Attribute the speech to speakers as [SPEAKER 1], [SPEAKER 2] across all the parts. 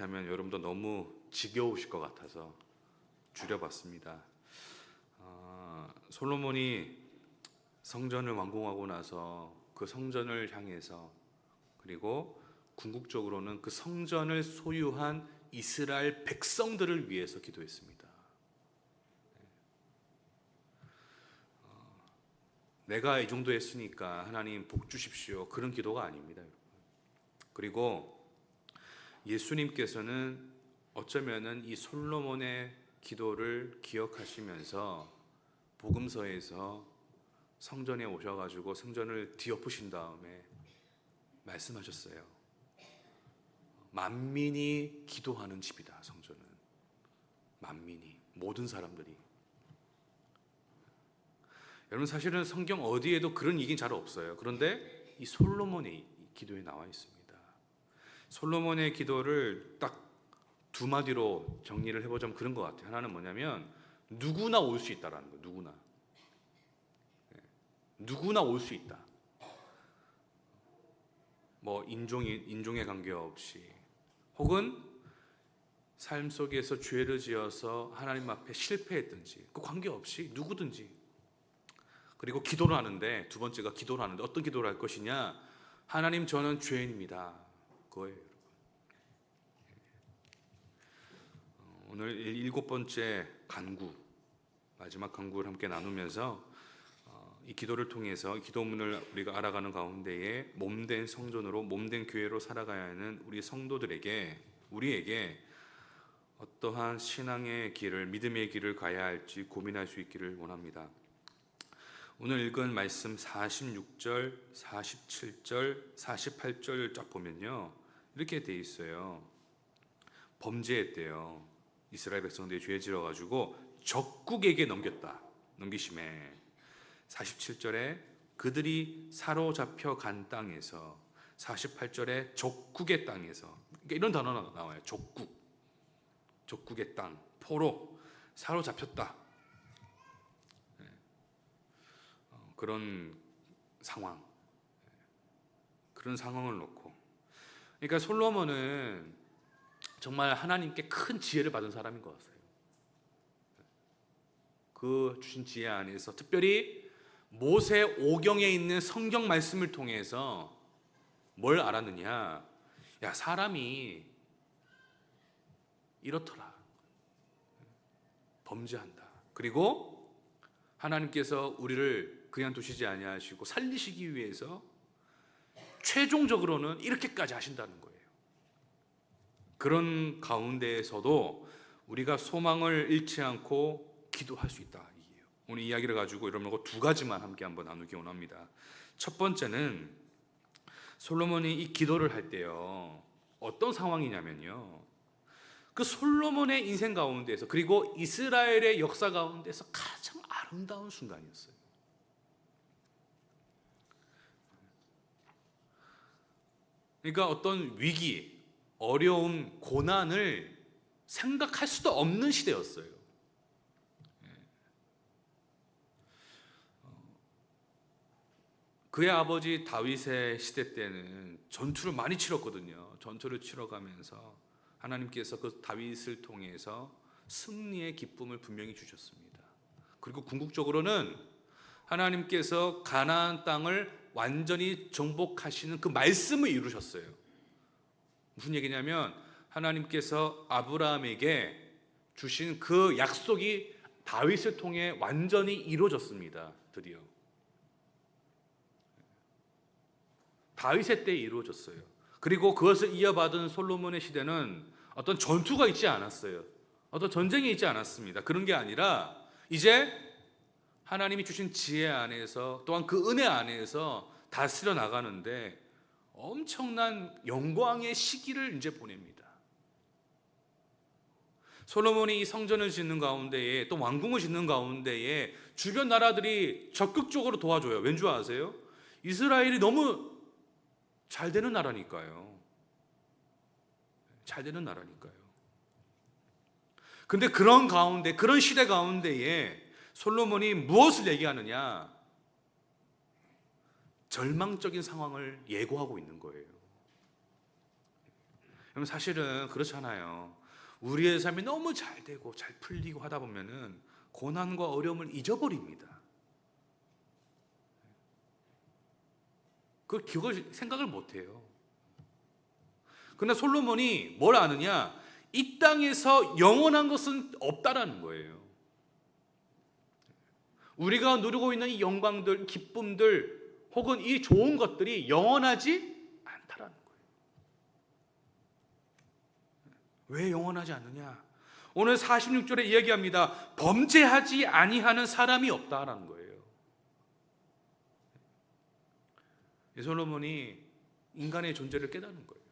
[SPEAKER 1] 하면 여러분도 너무 지겨우실 것 같아서 줄여봤습니다. 솔로몬이 성전을 완공하고 나서 그 성전을 향해서, 그리고 궁극적으로는 그 성전을 소유한 이스라엘 백성들을 위해서 기도했습니다. 내가 이 정도 했으니까 하나님 복 주십시오, 그런 기도가 아닙니다. 그리고 예수님께서는 어쩌면은 이 솔로몬의 기도를 기억하시면서 복음서에서 성전에 오셔가지고 성전을 뒤엎으신 다음에 말씀하셨어요. 만민이 기도하는 집이다. 성전은 만민이, 모든 사람들이. 여러분, 사실은 성경 어디에도 그런 얘기는 잘 없어요. 그런데 이 솔로몬의 기도에 나와 있습니다. 솔로몬의 기도를 딱 두 마디로 정리를 해보자면 그런 것 같아요. 하나는 뭐냐면 누구나 올 수 있다라는 거예요. 누구나 올 수 있다. 뭐 인종에 관계없이, 혹은 삶 속에서 죄를 지어서 하나님 앞에 실패했든지 그 관계없이 누구든지. 그리고 기도를 하는데, 두 번째가 기도를 하는데 어떤 기도를 할 것이냐? 하나님, 저는 죄인입니다. 그거예요. 오늘 7번째 간구, 마지막 간구를 함께 나누면서 이 기도를 통해서 기도문을 우리가 알아가는 가운데에 몸된 성전으로, 몸된 교회로 살아가야 하는 우리 성도들에게, 우리에게 어떠한 신앙의 길을, 믿음의 길을 가야 할지 고민할 수 있기를 원합니다. 오늘 읽은 말씀 46절, 47절, 48절 쫙 보면요, 이렇게 돼 있어요. 범죄했대요. 이스라엘 백성들이 죄 지어가지고 적국에게 넘기심에. 47절에 그들이 사로잡혀 간 땅에서, 48절에 적국의 땅에서, 그러니까 이런 단어가 나와요. 적국의 땅, 포로 사로잡혔다. 그런 상황을 놓고, 그러니까 솔로몬은 정말 하나님께 큰 지혜를 받은 사람인 것 같아요. 그 주신 지혜 안에서 특별히 모세 오경에 있는 성경 말씀을 통해서 뭘 알았느냐? 야, 사람이 이렇더라. 범죄한다. 그리고 하나님께서 우리를 그냥 두시지 아니하시고 살리시기 위해서 최종적으로는 이렇게까지 하신다는 거예요. 그런 가운데에서도 우리가 소망을 잃지 않고 기도할 수 있다. 이게요. 오늘 이야기를 가지고 여러분과 두 가지만 함께 한번 나누기 원합니다. 첫 번째는 솔로몬이 이 기도를 할 때요, 어떤 상황이냐면요, 그 솔로몬의 인생 가운데서, 그리고 이스라엘의 역사 가운데서 가장 아름다운 순간이었어요. 그러니까 어떤 위기, 어려움, 고난을 생각할 수도 없는 시대였어요. 그의 아버지 다윗의 시대 때는 전투를 많이 치렀거든요. 전투를 치러가면서 하나님께서 그 다윗을 통해서 승리의 기쁨을 분명히 주셨습니다. 그리고 궁극적으로는 하나님께서 가나안 땅을 완전히 정복하시는 그 말씀을 이루셨어요. 무슨 얘기냐면 하나님께서 아브라함에게 주신 그 약속이 다윗을 통해 완전히 이루어졌습니다. 드디어 다윗의 때에 이루어졌어요. 그리고 그것을 이어받은 솔로몬의 시대는 어떤 전투가 있지 않았어요. 어떤 전쟁이 있지 않았습니다. 그런 게 아니라 이제 하나님이 주신 지혜 안에서, 또한 그 은혜 안에서 다스려 나가는데 엄청난 영광의 시기를 이제 보냅니다. 솔로몬이 이 성전을 짓는 가운데에, 또 왕궁을 짓는 가운데에 주변 나라들이 적극적으로 도와줘요. 왠 줄 아세요? 이스라엘이 너무 잘 되는 나라니까요. 잘 되는 나라니까요. 근데 그런 가운데, 그런 시대 가운데에 솔로몬이 무엇을 얘기하느냐? 절망적인 상황을 예고하고 있는 거예요. 여러분 사실은 그렇잖아요. 우리의 삶이 너무 잘 되고 잘 풀리고 하다 보면은 고난과 어려움을 잊어버립니다. 그 기억을 생각을 못해요. 그러나 솔로몬이 뭘 아느냐? 이 땅에서 영원한 것은 없다라는 거예요. 우리가 누리고 있는 이 영광들, 기쁨들, 혹은 이 좋은 것들이 영원하지 않다라는 거예요. 왜 영원하지 않느냐? 오늘 46절에 이야기합니다. 범죄하지 아니하는 사람이 없다라는 거예요. 솔로몬이 인간의 존재를 깨닫는 거예요.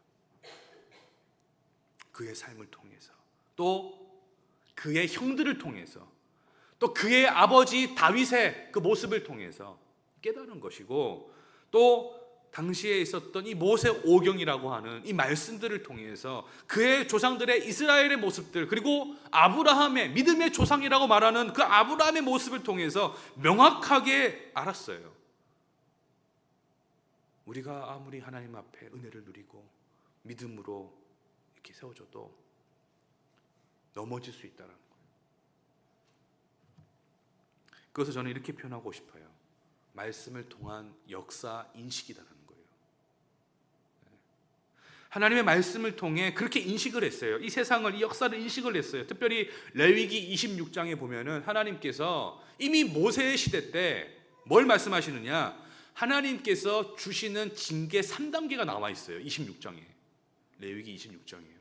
[SPEAKER 1] 그의 삶을 통해서, 또 그의 형들을 통해서, 또 그의 아버지 다윗의 그 모습을 통해서 깨달은 것이고, 또 당시에 있었던 이 모세오경이라고 하는 이 말씀들을 통해서 그의 조상들의 이스라엘의 모습들, 그리고 아브라함의 믿음의 조상이라고 말하는 그 아브라함의 모습을 통해서 명확하게 알았어요. 우리가 아무리 하나님 앞에 은혜를 누리고 믿음으로 이렇게 세워져도 넘어질 수 있다는 거예요. 그것을 저는 이렇게 표현하고 싶어요. 말씀을 통한 역사 인식이라는 거예요. 하나님의 말씀을 통해 그렇게 인식을 했어요. 이 세상을, 이 역사를 인식을 했어요. 특별히 레위기 26장에 보면은 하나님께서 이미 모세의 시대 때 뭘 말씀하시느냐? 하나님께서 주시는 징계 3단계가 나와 있어요. 26장에. 레위기 26장이에요.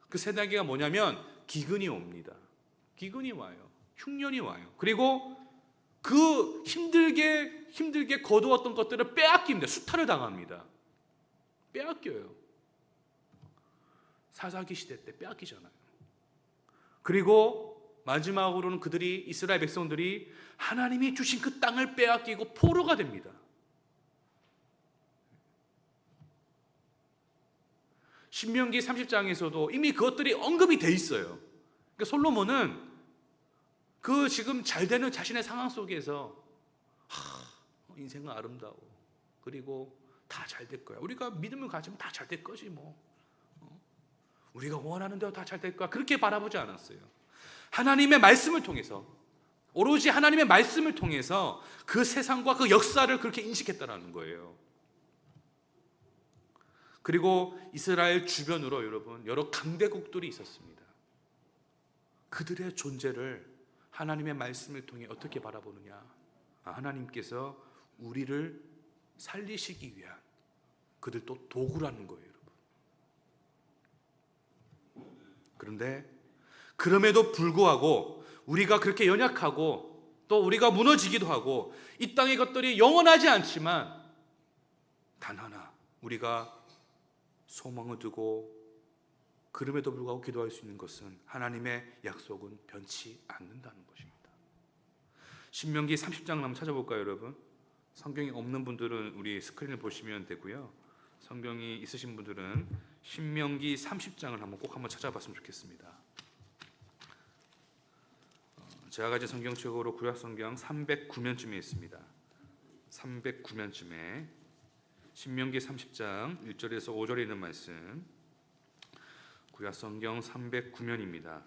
[SPEAKER 1] 그 3단계가 뭐냐면 기근이 옵니다. 기근이 와요. 흉년이 와요. 그리고 그 힘들게 거두었던 것들을 빼앗깁니다. 수탈을 당합니다. 빼앗겨요. 사사기 시대 때 빼앗기잖아요. 그리고 마지막으로는 그들이, 이스라엘 백성들이 하나님이 주신 그 땅을 빼앗기고 포로가 됩니다. 신명기 30장에서도 이미 그것들이 언급이 돼 있어요. 그러니까 솔로몬은 그 지금 잘 되는 자신의 상황 속에서 인생은 아름다워. 그리고 다 잘 될 거야. 우리가 믿음을 가지면 다 잘 될 거지 뭐. 우리가 원하는 대로 다 잘 될 거야. 그렇게 바라보지 않았어요. 하나님의 말씀을 통해서, 오로지 하나님의 말씀을 통해서 그 세상과 그 역사를 그렇게 인식했다는 거예요. 그리고 이스라엘 주변으로 여러분 여러 강대국들이 있었습니다. 그들의 존재를 하나님의 말씀을 통해 어떻게 바라보느냐? 하나님께서 우리를 살리시기 위한 그들도 도구라는 거예요, 여러분. 그런데 그럼에도 불구하고 우리가 그렇게 연약하고 또 우리가 무너지기도 하고 이 땅의 것들이 영원하지 않지만 단 하나 우리가 소망을 두고 그럼에도 불구하고 기도할 수 있는 것은 하나님의 약속은 변치 않는다는 것입니다. 신명기 30장 한번 찾아볼까요, 여러분? 성경이 없는 분들은 우리 스크린을 보시면 되고요. 성경이 있으신 분들은 신명기 30장을 한번 찾아봤으면 좋겠습니다. 제가 가진 성경책으로 구약성경 309면쯤에 있습니다. 309면쯤에 신명기 30장 1절에서 5절에 있는 말씀, 구약성경 309면입니다.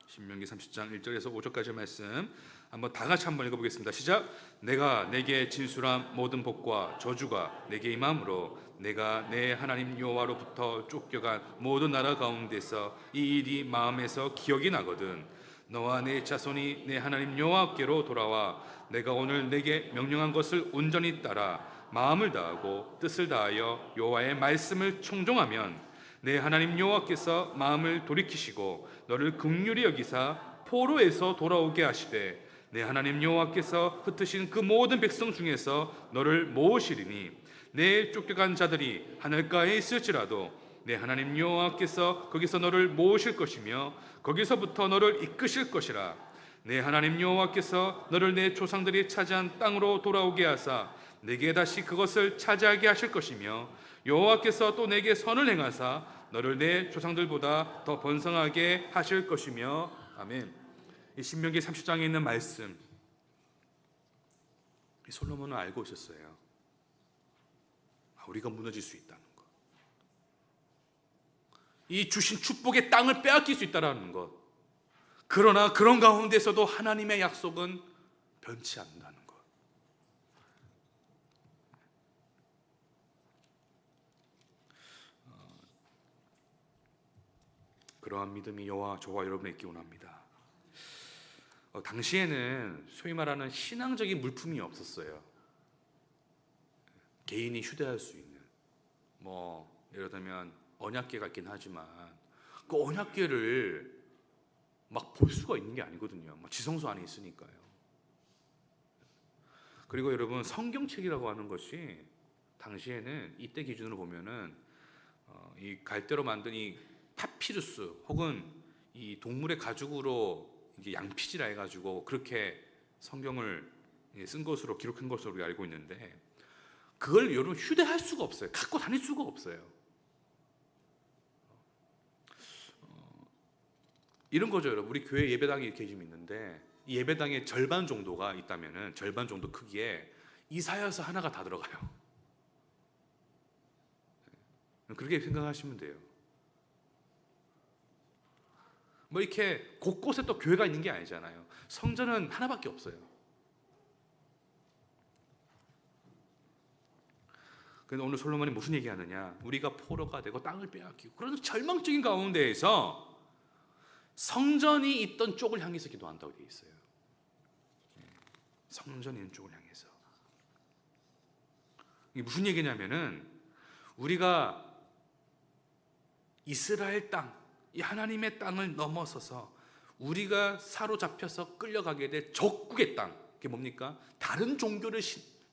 [SPEAKER 1] 신명기 30장 1절에서 5절까지 말씀 한번 다 같이 한번 읽어보겠습니다. 시작. 내가 내게 진술한 모든 복과 저주가 내게 임함으로 내가 내 하나님 여호와로부터 쫓겨간 모든 나라 가운데서 이 일이 마음에서 기억이 나거든 너와 내 자손이 내 하나님 여호와께로 돌아와 내가 오늘 내게 명령한 것을 온전히 따라 마음을 다하고 뜻을 다하여 여호와의 말씀을 청종하면 내 하나님 여호와께서 마음을 돌이키시고 너를 긍휼히 여기사 포로에서 돌아오게 하시되 내 하나님 여호와께서 흩으신 그 모든 백성 중에서 너를 모으시리니 내 쫓겨간 자들이 하늘가에 있을지라도 내 하나님 여호와께서 거기서 너를 모으실 것이며 거기서부터 너를 이끄실 것이라. 내 하나님 여호와께서 너를 내 조상들이 차지한 땅으로 돌아오게 하사 내게 다시 그것을 차지하게 하실 것이며 여호와께서 또 내게 선을 행하사 너를 내 조상들보다 더 번성하게 하실 것이며. 아멘. 이 신명기 30장에 있는 말씀, 이 솔로몬은 알고 있었어요. 우리가 무너질 수 있다는 것. 이 주신 축복의 땅을 빼앗길 수 있다는 것. 그러나 그런 가운데서도 하나님의 약속은 변치 않는다는 것. 그러한 믿음이 저와 여러분에 있기 원합니다. 당시에는 소위 말하는 신앙적인 물품이 없었어요. 개인이 휴대할 수 있는 예를 들면 언약궤가 있긴 하지만 그 언약궤를 막 볼 수가 있는 게 아니거든요. 지성소 안에 있으니까요. 그리고 여러분, 성경책이라고 하는 것이 당시에는 이때 기준으로 보면은 이 갈대로 만든 이 파피루스 혹은 이 동물의 가죽으로 이제 양피지라 해가지고 그렇게 성경을 쓴 것으로 기록한 것으로 우리가 알고 있는데, 그걸 여러분 휴대할 수가 없어요. 갖고 다닐 수가 없어요. 이런 거죠, 여러분. 우리 교회 예배당이 이렇게 지금 있는데 이 예배당의 절반 정도가 있다면은 절반 정도 크기에 이사야서 하나가 다 들어가요. 그렇게 생각하시면 돼요. 이렇게 곳곳에 또 교회가 있는 게 아니잖아요. 성전은 하나밖에 없어요. 그런데 오늘 솔로몬이 무슨 얘기하느냐? 우리가 포로가 되고 땅을 빼앗기고 그런 절망적인 가운데에서 성전이 있던 쪽을 향해서 기도한다고 되어 있어요. 성전이 있는 쪽을 향해서. 이게 무슨 얘기냐면은 우리가 이스라엘 땅, 이 하나님의 땅을 넘어서서 우리가 사로잡혀서 끌려가게 될 적국의 땅, 그게 뭡니까? 다른 종교를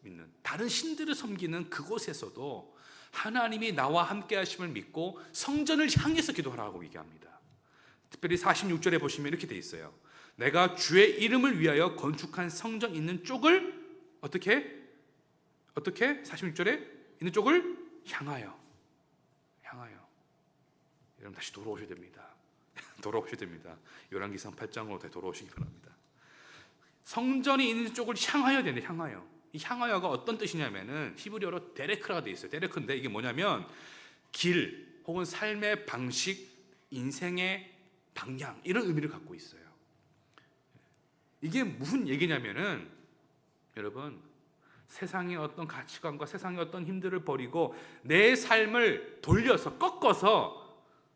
[SPEAKER 1] 믿는, 다른 신들을 섬기는 그곳에서도 하나님이 나와 함께 하심을 믿고 성전을 향해서 기도하라고 얘기합니다. 특별히 46절에 보시면 이렇게 돼 있어요. 내가 주의 이름을 위하여 건축한 성전 있는 쪽을 어떻게 46절에 있는 쪽을 향하여. 여러분 다시 돌아오셔야 됩니다. 돌아오셔야 됩니다. 열왕기상 8장으로 다시 돌아오시기 바랍니다. 성전이 있는 쪽을 향하여 되네. 향하여. 이 향하여가 어떤 뜻이냐면은 히브리어로 데레크라가 돼 있어요. 데레크인데 이게 뭐냐면 길 혹은 삶의 방식, 인생의 방향, 이런 의미를 갖고 있어요. 이게 무슨 얘기냐면은 여러분, 세상의 어떤 가치관과 세상의 어떤 힘들을 버리고 내 삶을 돌려서 꺾어서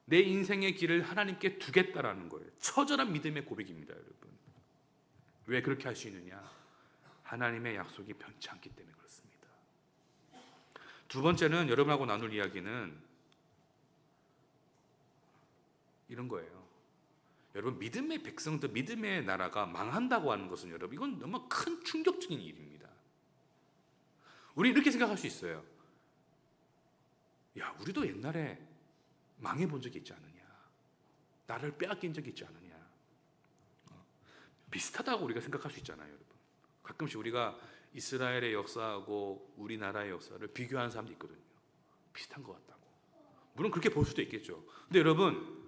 [SPEAKER 1] 내 인생의 길을 하나님께 두겠다라는 거예요. 처절한 믿음의 고백입니다, 여러분. 왜 그렇게 할 수 있느냐? 하나님의 약속이 변치 않기 때문에 그렇습니다. 두 번째는 여러분하고 나눌 이야기는 이런 거예요. 여러분, 믿음의 백성들, 믿음의 나라가 망한다고 하는 것은 여러분, 이건 너무 큰 충격적인 일입니다. 우리 이렇게 생각할 수 있어요. 야, 우리도 옛날에 망해본 적이 있지 않느냐? 나를 빼앗긴 적이 있지 않느냐? 비슷하다고 우리가 생각할 수 있잖아요, 여러분. 가끔씩 우리가 이스라엘의 역사하고 우리나라의 역사를 비교하는 사람도 있거든요. 비슷한 것 같다고. 물론 그렇게 볼 수도 있겠죠. 근데 여러분,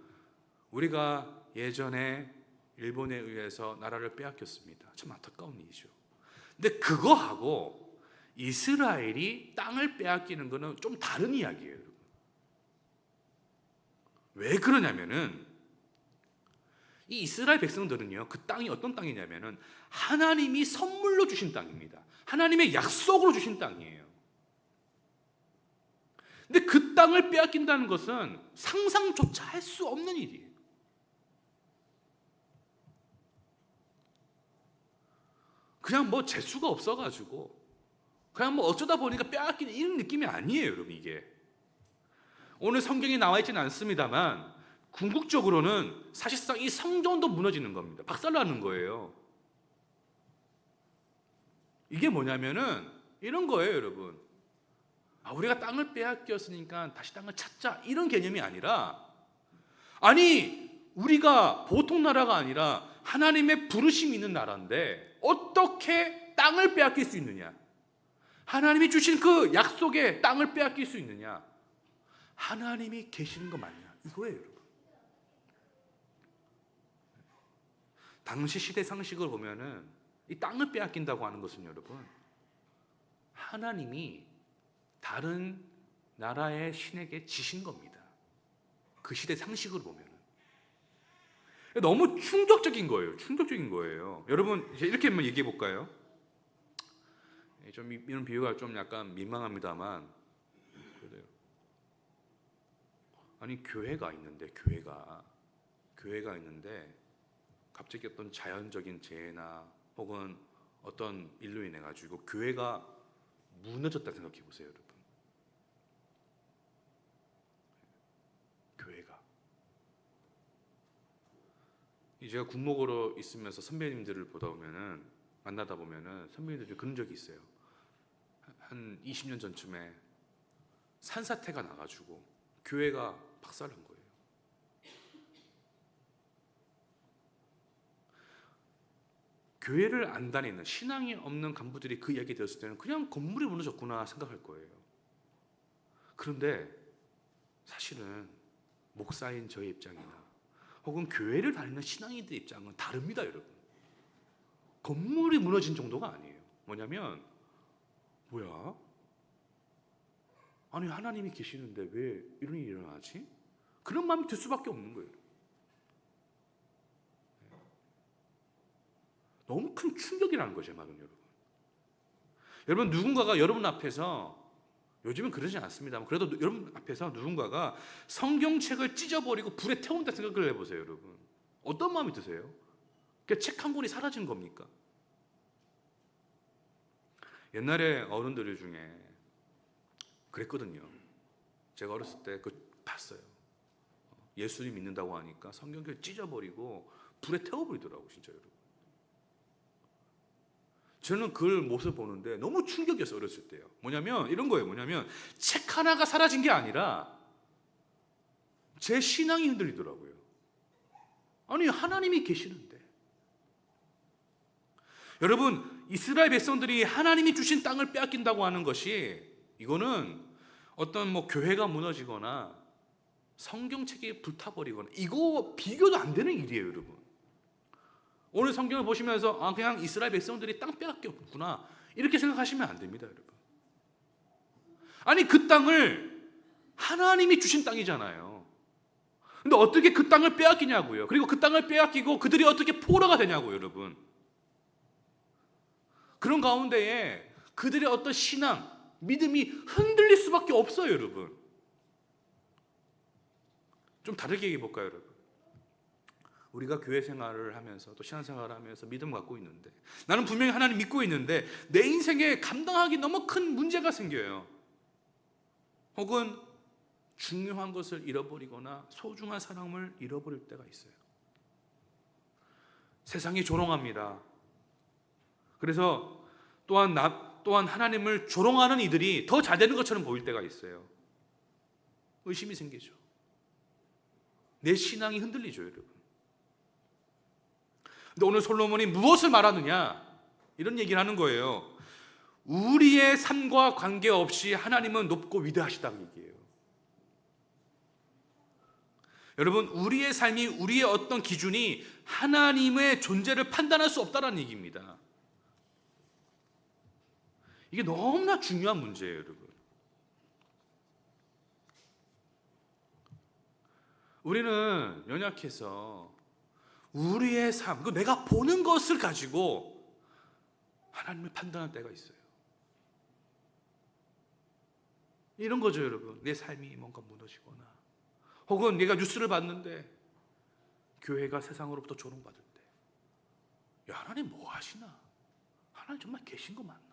[SPEAKER 1] 우리가 예전에 일본에 의해서 나라를 빼앗겼습니다. 참 안타까운 일이죠. 근데 그거하고 이스라엘이 땅을 빼앗기는 거는 좀 다른 이야기예요, 여러분. 왜 그러냐면은 이 이스라엘 백성들은요, 그 땅이 어떤 땅이냐면은 하나님이 선물로 주신 땅입니다. 하나님의 약속으로 주신 땅이에요. 근데 그 땅을 빼앗긴다는 것은 상상조차 할 수 없는 일이에요. 그냥 재수가 없어가지고 그냥 어쩌다 보니까 빼앗기는 이런 느낌이 아니에요, 여러분. 이게 오늘 성경에 나와 있지는 않습니다만 궁극적으로는 사실상 이 성전도 무너지는 겁니다. 박살나는 거예요. 이게 뭐냐면은 이런 거예요, 여러분. 우리가 땅을 빼앗겼으니까 다시 땅을 찾자, 이런 개념이 아니라, 아니 우리가 보통 나라가 아니라 하나님의 부르심이 있는 나라인데 어떻게 땅을 빼앗길 수 있느냐? 하나님이 주신 그 약속의 땅을 빼앗길 수 있느냐? 하나님이 계시는 거 맞냐? 이거예요, 여러분. 당시 시대 상식을 보면은 이 땅을 빼앗긴다고 하는 것은 여러분, 하나님이 다른 나라의 신에게 지신 겁니다. 그 시대 상식으로 보면 너무 충격적인 거예요. 충격적인 거예요. 여러분 이렇게 한번 얘기해 볼까요? 좀 이런 비유가 좀 약간 민망합니다만, 아니 교회가 있는데 갑자기 어떤 자연적인 재해나 혹은 어떤 일로 인해 가지고 교회가 무너졌다 생각해 보세요, 여러분. 교회가 제가 군목으로 있으면서 선배님들을 만나다 보면은 선배님들이 그런 적이 있어요. 한 20년 전쯤에 산사태가 나가지고 교회가 박살난 거예요. 교회를 안 다니는 신앙이 없는 간부들이 그 이야기 들었을 때는 그냥 건물이 무너졌구나 생각할 거예요. 그런데 사실은 목사인 저의 입장이나 혹은 교회를 다니는 신앙인들의 입장은 다릅니다, 여러분. 건물이 무너진 정도가 아니에요. 뭐냐면 뭐야? 아니 하나님이 계시는데 왜 이런 일이 일어나지? 그런 마음이 들 수밖에 없는 거예요. 너무 큰 충격이라는 거죠, 말은 여러분. 여러분 누군가가 여러분 앞에서, 요즘은 그러지 않습니다만 그래도 여러분 앞에서 누군가가 성경책을 찢어버리고 불에 태운다 생각을 해보세요, 여러분. 어떤 마음이 드세요? 그러니까 책 한 권이 사라진 겁니까? 옛날에 어른들 중에 그랬거든요. 제가 어렸을 때 봤어요. 예수님 믿는다고 하니까 성경책을 찢어버리고 불에 태워버리더라고, 진짜 여러분. 저는 그 모습을 보는데 너무 충격이었어요, 어렸을 때요. 이런 거예요. 책 하나가 사라진 게 아니라 제 신앙이 흔들리더라고요. 아니 하나님이 계시는데. 여러분, 이스라엘 백성들이 하나님이 주신 땅을 빼앗긴다고 하는 것이, 이거는 어떤 교회가 무너지거나 성경책이 불타버리거나 이거 비교도 안 되는 일이에요, 여러분. 오늘 성경을 보시면서 그냥 이스라엘 백성들이 땅 빼앗겼구나 이렇게 생각하시면 안 됩니다, 여러분. 아니 그 땅을 하나님이 주신 땅이잖아요. 근데 어떻게 그 땅을 빼앗기냐고요. 그리고 그 땅을 빼앗기고 그들이 어떻게 포로가 되냐고요, 여러분. 그런 가운데에 그들의 어떤 신앙, 믿음이 흔들릴 수밖에 없어요, 여러분. 좀 다르게 얘기해 볼까요, 여러분? 우리가 교회 생활을 하면서 또 신앙생활을 하면서 믿음 갖고 있는데, 나는 분명히 하나님 믿고 있는데 내 인생에 감당하기 너무 큰 문제가 생겨요. 혹은 중요한 것을 잃어버리거나 소중한 사람을 잃어버릴 때가 있어요. 세상이 조롱합니다. 그래서 또한 하나님을 조롱하는 이들이 더 잘 되는 것처럼 보일 때가 있어요. 의심이 생기죠. 내 신앙이 흔들리죠, 여러분. 근데 오늘 솔로몬이 무엇을 말하느냐? 이런 얘기를 하는 거예요. 우리의 삶과 관계없이 하나님은 높고 위대하시다는 얘기예요. 여러분, 우리의 삶이, 우리의 어떤 기준이 하나님의 존재를 판단할 수 없다는 얘기입니다. 이게 너무나 중요한 문제예요, 여러분. 우리는 연약해서 우리의 삶, 내가 보는 것을 가지고 하나님을 판단할 때가 있어요. 이런 거죠, 여러분. 내 삶이 뭔가 무너지거나, 혹은 내가 뉴스를 봤는데 교회가 세상으로부터 조롱받을 때, 야, 하나님 뭐 하시나? 하나님 정말 계신 거 맞나?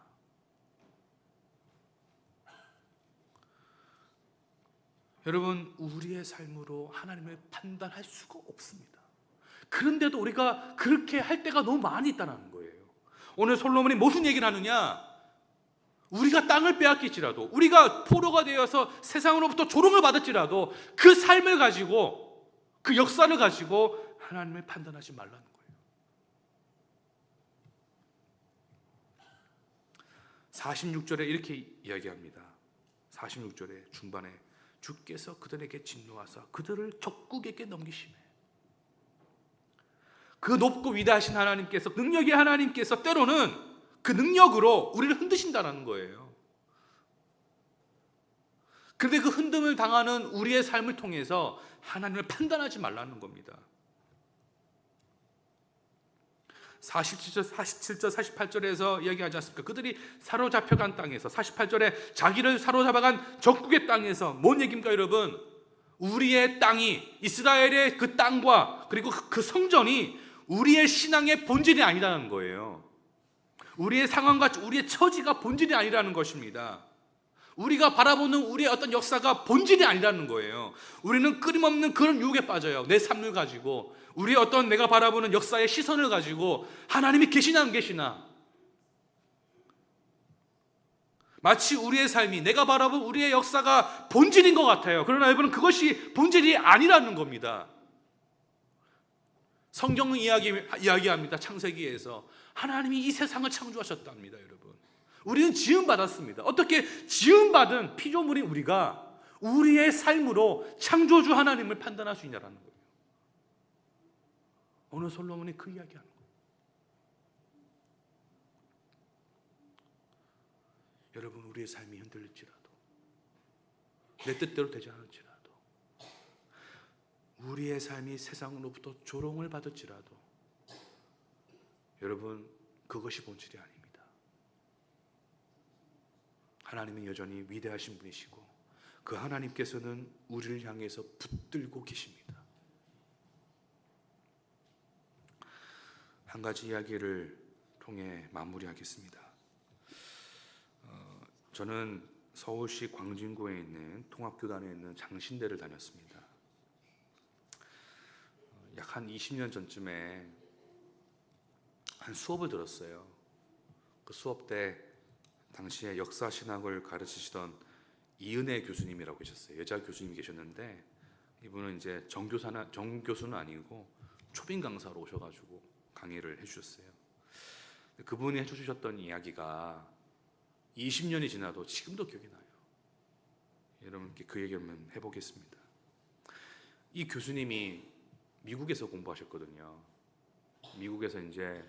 [SPEAKER 1] 여러분, 우리의 삶으로 하나님을 판단할 수가 없습니다. 그런데도 우리가 그렇게 할 때가 너무 많이 있다는 거예요. 오늘 솔로몬이 무슨 얘기를 하느냐? 우리가 땅을 빼앗길지라도, 우리가 포로가 되어서 세상으로부터 조롱을 받을지라도 그 삶을 가지고, 그 역사를 가지고 하나님을 판단하지 말라는 거예요. 46절에 이렇게 이야기합니다. 46절의 중반에 주께서 그들에게 진노하사 그들을 적국에게 넘기시매. 그 높고 위대하신 하나님께서, 능력의 하나님께서 때로는 그 능력으로 우리를 흔드신다는 거예요. 그런데 그 흔듦을 당하는 우리의 삶을 통해서 하나님을 판단하지 말라는 겁니다. 47절, 48절에서 이야기하지 않습니까? 그들이 사로잡혀간 땅에서, 48절에 자기를 사로잡아간 적국의 땅에서, 뭔 얘기입니까 여러분? 우리의 땅이, 이스라엘의 그 땅과 그리고 그 성전이 우리의 신앙의 본질이 아니라는 거예요. 우리의 상황과 우리의 처지가 본질이 아니라는 것입니다. 우리가 바라보는 우리의 어떤 역사가 본질이 아니라는 거예요. 우리는 끊임없는 그런 유혹에 빠져요. 내 삶을 가지고, 우리의 어떤 내가 바라보는 역사의 시선을 가지고 하나님이 계시나 안 계시나, 마치 우리의 삶이, 내가 바라본 우리의 역사가 본질인 것 같아요. 그러나 여러분, 그것이 본질이 아니라는 겁니다. 성경은 이야기합니다. 창세기에서 하나님이 이 세상을 창조하셨답니다. 여러분, 우리는 지음받았습니다. 어떻게 지음받은 피조물인 우리가 우리의 삶으로 창조주 하나님을 판단할 수 있냐라는 거예요. 오늘 솔로몬이 그 이야기하는 거예요. 여러분, 우리의 삶이 흔들릴지라도, 내 뜻대로 되지 않을지라도, 우리의 삶이 세상으로부터 조롱을 받을지라도, 여러분, 그것이 본질이 아닙니다. 하나님은 여전히 위대하신 분이시고 그 하나님께서는 우리를 향해서 붙들고 계십니다. 한 가지 이야기를 통해 마무리하겠습니다. 저는 서울시 광진구에 있는 통합교단에 있는 장신대를 다녔습니다. 약 한 20년 전쯤에 한 수업을 들었어요. 그 수업 때 당시에 역사신학을 가르치시던 이은혜 교수님이라고 계셨어요. 여자 교수님이 계셨는데, 이분은 이제 정교수는 아니고 초빙 강사로 오셔가지고 강의를 해주셨어요. 그분이 해주셨던 이야기가 20년이 지나도 지금도 기억이 나요. 여러분께 그 얘기 한번 해보겠습니다. 이 교수님이 미국에서 공부하셨거든요. 미국에서 이제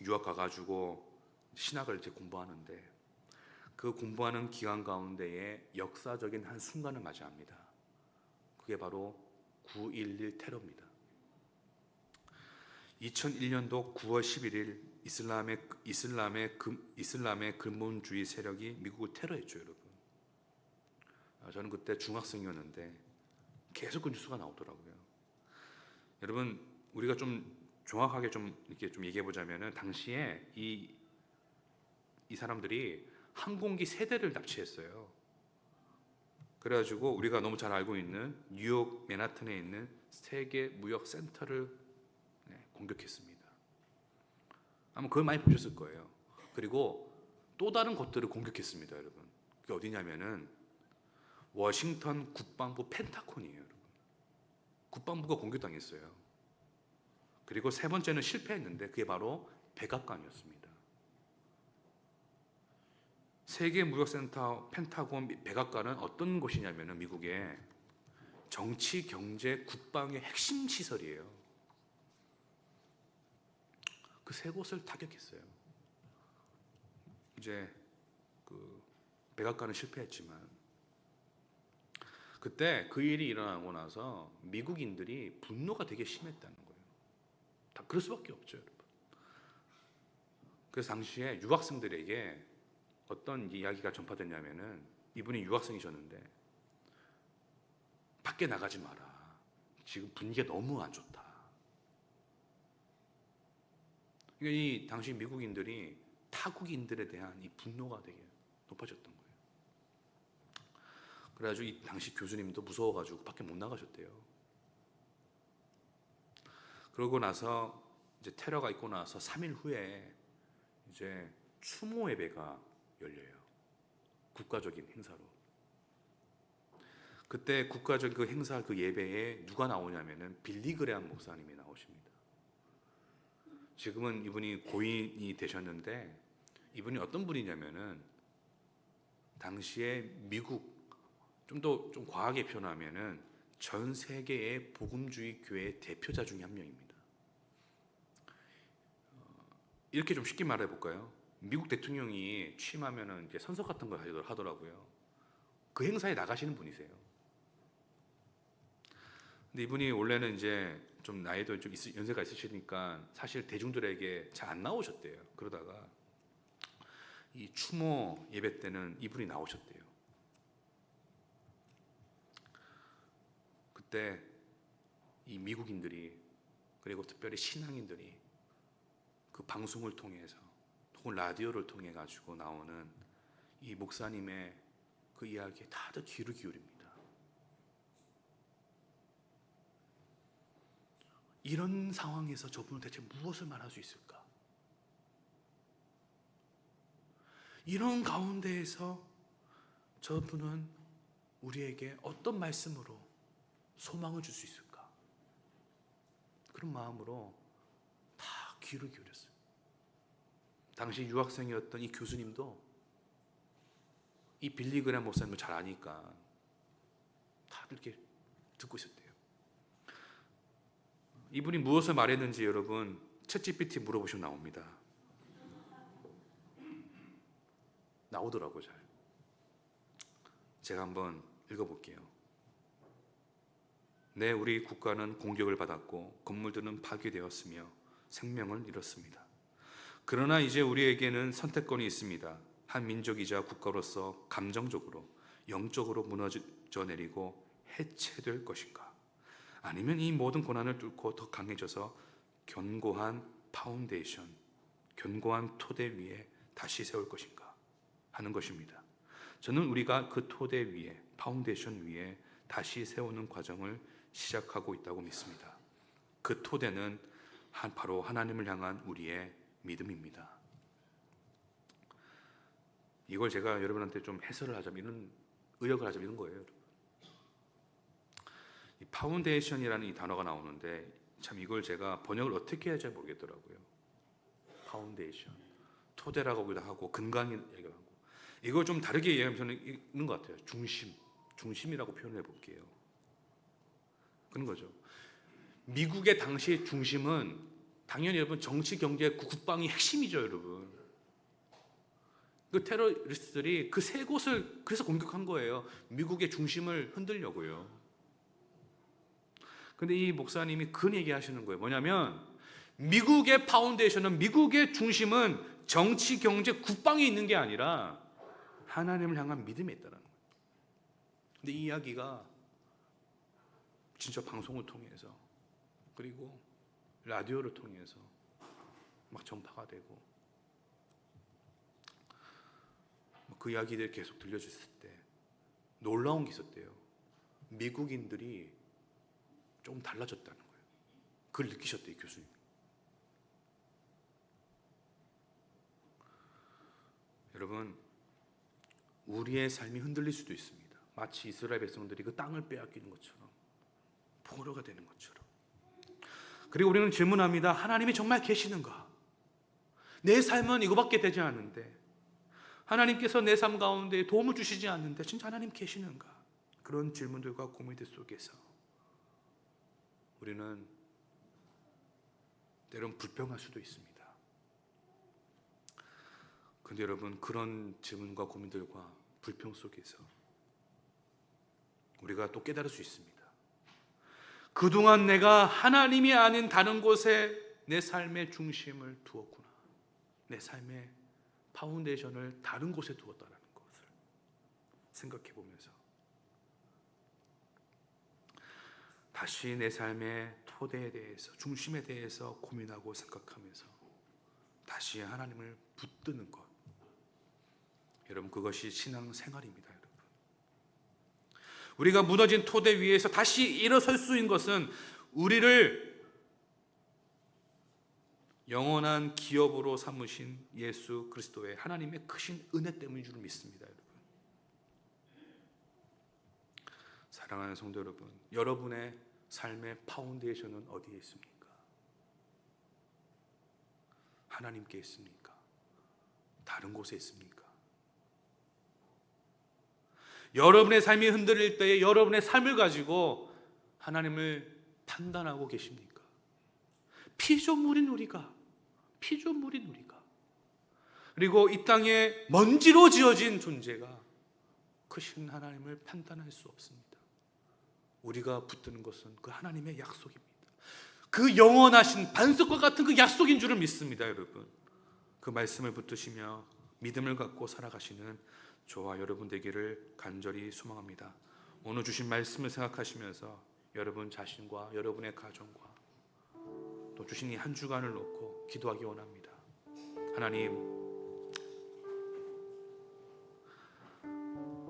[SPEAKER 1] 유학 가가지고 신학을 이제 공부하는데, 그 공부하는 기간 가운데에 역사적인 한 순간을 맞이합니다. 그게 바로 9.11 테러입니다. 2001년도 9월 11일 이슬람의 근본주의 세력이 미국을 테러했죠, 여러분. 저는 그때 중학생이었는데 계속 그 뉴스가 나오더라고요. 여러분, 우리가 좀 정확하게 이렇게 좀 얘기해 보자면은, 당시에 이 사람들이 항공기 3대를 납치했어요. 그래가지고 우리가 너무 잘 알고 있는 뉴욕 맨하튼에 있는 세계 무역 센터를 공격했습니다. 아마 그걸 많이 보셨을 거예요. 그리고 또 다른 곳들을 공격했습니다, 여러분. 그게 어디냐면은 워싱턴 국방부 펜타곤이에요, 여러분. 국방부가 공격당했어요. 그리고 세 번째는 실패했는데, 그게 바로 백악관이었습니다. 세계 무역센터 펜타곤 백악관은 어떤 곳이냐면은 미국의 정치, 경제, 국방의 핵심 시설이에요. 그 세 곳을 타격했어요. 이제 그 백악관은 실패했지만, 그때 그 일이 일어나고 나서 미국인들이 분노가 되게 심했다는 거예요. 다 그럴 수밖에 없죠, 여러분. 그래서 당시에 유학생들에게 어떤 이야기가 전파됐냐면은, 이분이 유학생이셨는데 밖에 나가지 마라. 지금 분위기가 너무 안 좋다. 이 당시 미국인들이 타국인들에 대한 이 분노가 되게 높아졌던 거예요. 그래가지고 이 당시 교수님도 무서워가지고 밖에 못 나가셨대요. 그러고 나서 이제 테러가 있고 나서 3일 후에 이제 추모 예배가 열려요. 국가적인 행사로. 그때 국가적 그 행사 그 예배에 누가 나오냐면은 빌리 그레함 목사님이 나오십니다. 지금은 이분이 고인이 되셨는데, 이분이 어떤 분이냐면은 당시에 미국, 좀 과하게 표현하면은 전 세계의 복음주의 교회 대표자 중에 한 명입니다. 이렇게 좀 쉽게 말해 볼까요? 미국 대통령이 취임하면은 이제 선서 같은 걸 하더라고요. 그 행사에 나가시는 분이세요. 근데 이분이 원래는 이제 좀 나이도 좀 연세가 있으시니까 사실 대중들에게 잘 안 나오셨대요. 그러다가 이 추모 예배 때는 이분이 나오셨대요. 그때 이 미국인들이, 그리고 특별히 신앙인들이 그 방송을 통해서 혹은 라디오를 통해 가지고 나오는 이 목사님의 그 이야기에 다들 귀를 기울입니다. 이런 상황에서 저분은 대체 무엇을 말할 수 있을까? 이런 가운데에서 저분은 우리에게 어떤 말씀으로 소망을 줄 수 있을까? 그런 마음으로 다 귀를 기울였어요. 당시 유학생이었던 이 교수님도 이 빌리그램 목사님을 잘 아니까 다들 이렇게 듣고 있었대요. 이분이 무엇을 말했는지 여러분 챗GPT 물어보시면 나옵니다. 나오더라고요. 잘. 제가 한번 읽어볼게요. 네, 우리 국가는 공격을 받았고 건물들은 파괴되었으며 생명을 잃었습니다. 그러나 이제 우리에게는 선택권이 있습니다. 한 민족이자 국가로서 감정적으로, 영적으로 무너져 내리고 해체될 것인가? 아니면 이 모든 고난을 뚫고 더 강해져서 견고한 파운데이션, 견고한 토대 위에 다시 세울 것인가 하는 것입니다. 저는 우리가 그 토대 위에, 파운데이션 위에 다시 세우는 과정을 시작하고 있다고 믿습니다. 그 토대는 바로 하나님을 향한 우리의 믿음입니다. 이걸 제가 여러분한테 좀 해설을 하자면, 이런 의역을 하자면 이런 거예요. 이 파운데이션이라는 이 단어가 나오는데 참 이걸 제가 번역을 어떻게 해야 잘 모르겠더라고요. 파운데이션, 토대라고 하기도 하고 근간이라고 하고, 이걸 좀 다르게 이해하면 저는 있는 것 같아요. 중심이라고 표현해 볼게요. 그런 거죠. 미국의 당시 중심은 당연히 여러분 정치, 경제, 국방이 핵심이죠, 여러분. 그 테러리스트들이 그 세 곳을 그래서 공격한 거예요. 미국의 중심을 흔들려고요. 근데 이 목사님이 그 얘기하시는 거예요. 뭐냐면 미국의 파운데이션은, 미국의 중심은 정치, 경제, 국방에 있는 게 아니라 하나님을 향한 믿음에 있다는 거예요. 근데 이 이야기가 진짜 방송을 통해서, 그리고 라디오를 통해서 막 전파가 되고, 그 이야기들이 계속 들려줬을 때 놀라운 게 있었대요. 미국인들이 좀 달라졌다는 거예요. 그걸 느끼셨대요, 교수님. 여러분, 우리의 삶이 흔들릴 수도 있습니다. 마치 이스라엘 백성들이 그 땅을 빼앗기는 것처럼, 포로가 되는 것처럼. 그리고 우리는 질문합니다. 하나님이 정말 계시는가? 내 삶은 이거밖에 되지 않는데, 하나님께서 내 삶 가운데 도움을 주시지 않는데 진짜 하나님 계시는가? 그런 질문들과 고민들 속에서 우리는 때론 불평할 수도 있습니다. 그런데 여러분, 그런 질문과 고민들과 불평 속에서 우리가 또 깨달을 수 있습니다. 그동안 내가 하나님이 아닌 다른 곳에 내 삶의 중심을 두었구나. 내 삶의 파운데이션을 다른 곳에 두었다는 것을 생각해 보면서 다시 내 삶의 토대에 대해서, 중심에 대해서 고민하고 생각하면서 다시 하나님을 붙드는 것, 여러분, 그것이 신앙 생활입니다. 여러분, 우리가 무너진 토대 위에서 다시 일어설 수 있는 것은 우리를 영원한 기업으로 삼으신 예수 그리스도의 하나님의 크신 은혜 때문인 줄 믿습니다. 여러분, 사랑하는 성도 여러분, 여러분의 삶의 파운데이션은 어디에 있습니까? 하나님께 있습니까? 다른 곳에 있습니까? 여러분의 삶이 흔들릴 때에 여러분의 삶을 가지고 하나님을 판단하고 계십니까? 피조물인 우리가, 그리고 이 땅에 먼지로 지어진 존재가 크신 하나님을 판단할 수 없습니다. 우리가 붙드는 것은 그 하나님의 약속입니다. 그 영원하신 반석과 같은 그 약속인 줄을 믿습니다. 여러분, 그 말씀을 붙드시며 믿음을 갖고 살아가시는 저와 여러분 되기를 간절히 소망합니다. 오늘 주신 말씀을 생각하시면서 여러분 자신과 여러분의 가정과 또 주신 이 한 주간을 놓고 기도하기 원합니다. 하나님,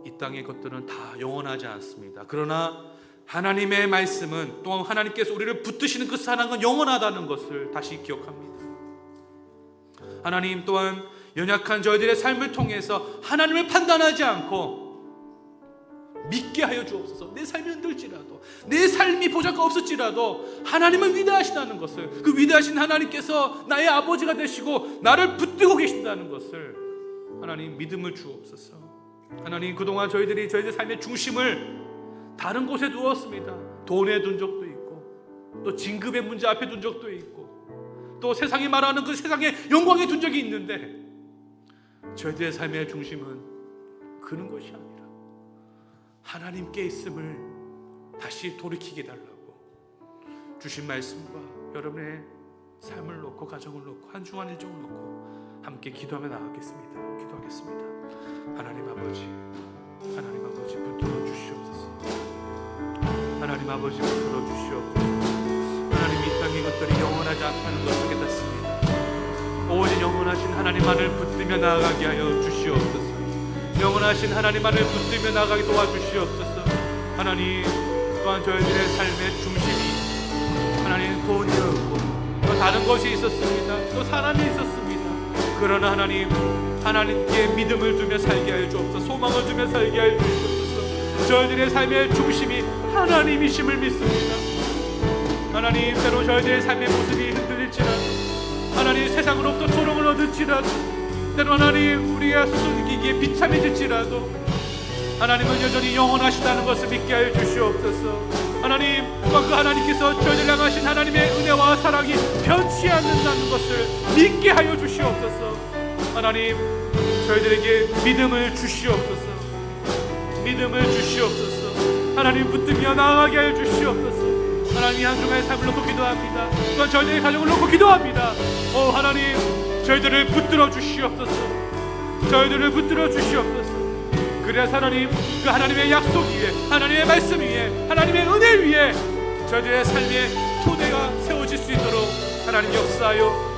[SPEAKER 1] 이 땅의 것들은 다 영원하지 않습니다. 그러나 하나님의 말씀은, 또한 하나님께서 우리를 붙드시는 그 사랑은 영원하다는 것을 다시 기억합니다. 하나님 또한 연약한 저희들의 삶을 통해서 하나님을 판단하지 않고 믿게 하여 주옵소서. 내 삶이 흔들지라도, 내 삶이 보잘것 없을지라도 하나님은 위대하시다는 것을, 그 위대하신 하나님께서 나의 아버지가 되시고 나를 붙들고 계신다는 것을 하나님 믿음을 주옵소서. 하나님, 그동안 저희들이 저희들 삶의 중심을 다른 곳에 두었습니다. 돈에 둔 적도 있고, 또 진급의 문제 앞에 둔 적도 있고, 또 세상이 말하는 그 세상의 영광에 둔 적이 있는데, 저희들의 삶의 중심은 그런 것이 아니라 하나님께 있음을 다시 돌이키게 달라고 주신 말씀과 여러분의 삶을 놓고, 가정을 놓고, 한 주간 일정을 놓고 함께 기도하며 나가겠습니다. 기도하겠습니다. 하나님 아버지, 하나님 아버지 붙들어 주시옵소서. 하나님 아버지 붙들어 주시옵소서. 하나님, 이 땅의 것들이 영원하지 않다는 것을 깨닫습니다. 오직 영원하신 하나님만을 붙들며 나아가게 하여 주시옵소서. 영원하신 하나님만을 붙들며 나아가게 도와주시옵소서. 하나님, 또한 저희들의 삶의 중심이 하나님 돈이었고, 또 다른 것이 있었습니다. 또 사람이 있었습니다. 그러나 하나님, 하나님께 믿음을 두며 살게 하여 주옵소서. 소망을 두며 살게 하여 주옵소서. 저희들의 삶의 중심이 하나님이심을 믿습니다. 하나님, 때로 저희들의 삶의 모습이 흔들릴지라도, 하나님 세상으로부터 조롱을 얻을지라도, 때로 하나님 우리가 숨기기에 비참해질지라도 하나님은 여전히 영원하시다는 것을 믿게 하여 주시옵소서. 하나님, 또한 그 하나님께서 저희를 향하신 하나님의 은혜와 사랑이 변치 않는다는 것을 믿게 하여 주시옵소서. 하나님, 저희들에게 믿음을 주시옵소서. 믿음을 주시옵소서. 하나님 붙들며 나아가게 하여 주시옵소서. 하나님, 한 주간의 삶을 놓고 기도합니다. 또한 저희들의 가정을 놓고 기도합니다. 오 하나님, 저희들을 붙들어 주시옵소서. 저희들을 붙들어 주시옵소서. 그래서 하나님, 그 하나님의 약속 위에, 하나님의 말씀 위에, 하나님의 은혜 위에 저희들의 삶의 토대가 세워질 수 있도록 하나님 역사하여